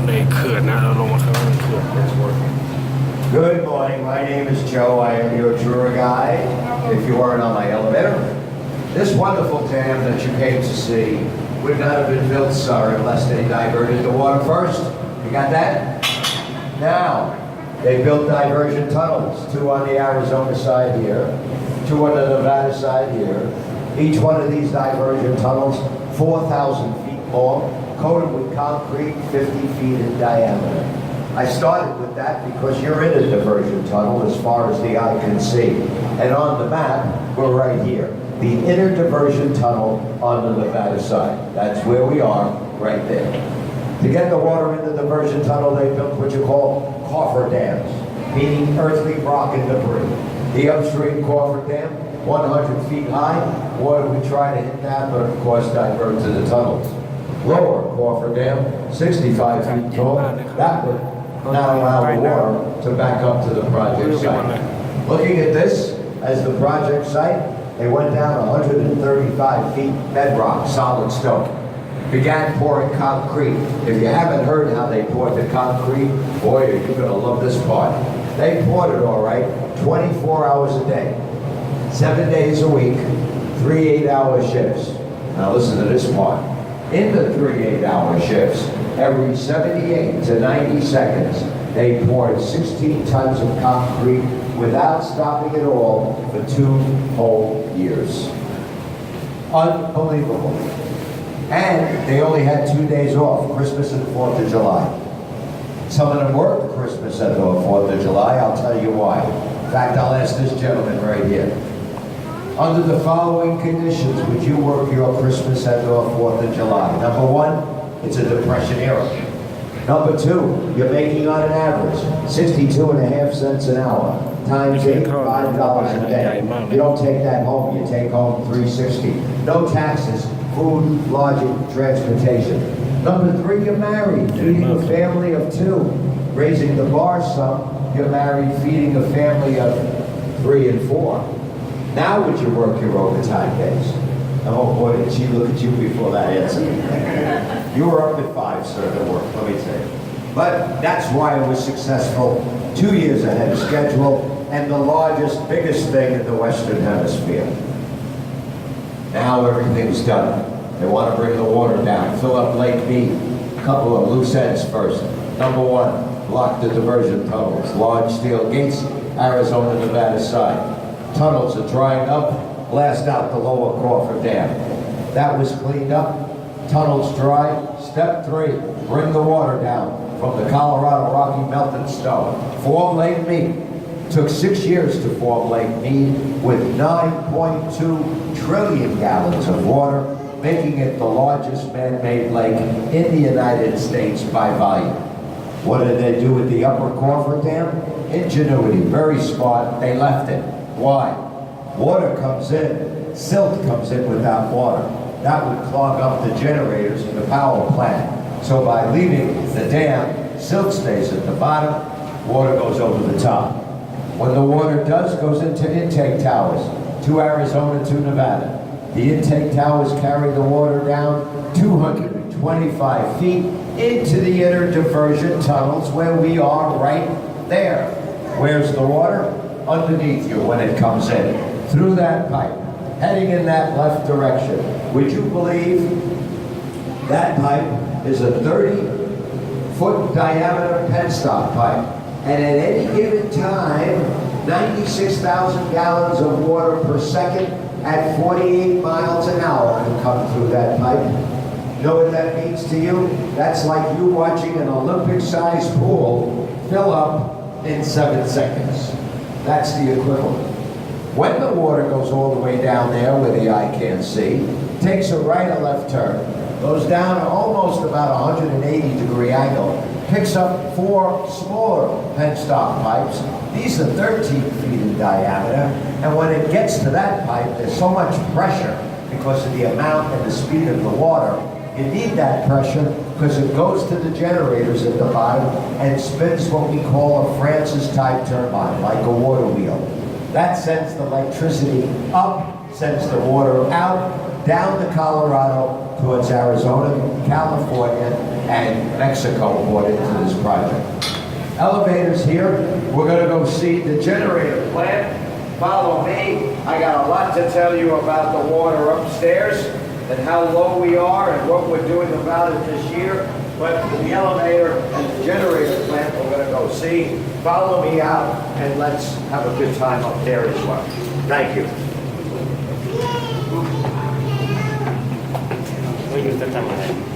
ในเขื่อนนะเราลงมาข้างล่างเขื่อน Good morning. My name is Joe. I am your tour guide. If you weren't on my elevator, this wonderful dam that you came to see would not have been built, sir, unless they diverted the water first. You got that? Now, they built diversion tunnels, 2 on the Arizona side here, 2 on the Nevada side here. Each one of these diversion tunnels, 4,000 feet long, coated with concrete, 50 feet in diameter. I started with that because you're in a diversion tunnel as far as the eye can see. And on the map, we're right here. The inner diversion tunnel on the Nevada side. That's where we are, right there. To get the water into the diversion tunnel, they built what you call coffer dams, meaning earthly rock and debris. The upstream coffer dam, 100 feet high. Water would try to hit that, but of course divert to the tunnels. Lower coffer dam, 65 feet tall. That would not allow the water to back up to the project site. Looking at this as the project site, they went down 135 feet bedrock, solid stone. Began pouring concrete. If you haven't heard how they poured the concrete, boy, you're going to love this part. They poured it all right, 24 hours a day, 7 days a week, 3 8-hour shifts. Now listen to this part. In the 3 8-hour shifts, every 78 to 90 seconds, they poured 16 tons of concrete without stopping at all for 2 whole years. Unbelievable. And they only had 2 days off, Christmas and 4th of July. Some of them worked Christmas and 4th of July. I'll tell you why. In fact, I'll ask this gentleman right here. Under the following conditions, would you work your Christmas and 4th of July? Number 1, it's a depression era. Number 2, you're making on an average 62.5 cents an hour, times 8, $5 a day. You don't take that home, you take home $360. No taxes, food, lodging, transportation. Number 3, you're married, feeding a family of 2. Raising the bar some, you're married, feeding a family of 3 and 4. Now would you work your overtime days? Oh boy, did she look at you before that answer. You were up at 5, sir, to work, let me tell you. But that's why it was successful, 2 years ahead of schedule, and the largest, biggest thing in the Western Hemisphere. Now everything's done. They want to bring the water down, fill up Lake Mead. A couple of loose ends first. Number 1, block the diversion tunnels, large steel gates, Arizona, Nevada side. Tunnels are drying up, blast out the lower coffer dam. That was cleaned up, tunnels dry. Step 3, bring the water down from the Colorado Rocky melted stone. Form Lake Mead. Took 6 years to form Lake Mead with 9.2 trillion gallons of water, making it the largest man-made lake in the United States by volume. What did they do with the upper coffer dam? Ingenuity, very smart, they left it. Why? Water comes in, silt comes in without water. That would clog up the generators in the power plant. So by leaving the dam, silt stays at the bottom, water goes over the top. When the water goes into intake towers, 2 Arizona, 2 Nevada. The intake towers carry the water down 225 feet into the inner diversion tunnels where we are right there. Where's the water? Underneath you when it comes in, through that pipe, heading in that left direction. Would you believe that pipe is a 30-foot diameter penstock pipe? And at any given time, 96,000 gallons of water per second at 48 miles an hour can come through that pipe. You know what that means to you? That's like you watching an Olympic-sized pool fill up in 7 seconds. That's the equivalent. When the water goes all the way down there where the eye can't see, takes a right or left turn, goes down at almost about 180-degree angle, picks up 4 smaller penstock pipes. These are 13 feet in diameter, and when it gets to that pipe, there's so much pressure because of the amount and the speed of the water. You need that pressure because it goes to the generators at the bottom and spins what we call a Francis-type turbine, like a water wheel. That sends the electricity up, sends the water out, down the Colorado, towards Arizona, California, and Mexico bought into this project. Elevators here. We're going to go see the generator plant. Follow me. I got a lot to tell you about the water upstairs and how low we are and what we're doing about it this year. But the elevator and the generator plant we're going to go see. Follow me out and let's have a good time up there as well. Thank you. Voy a estar tan mal.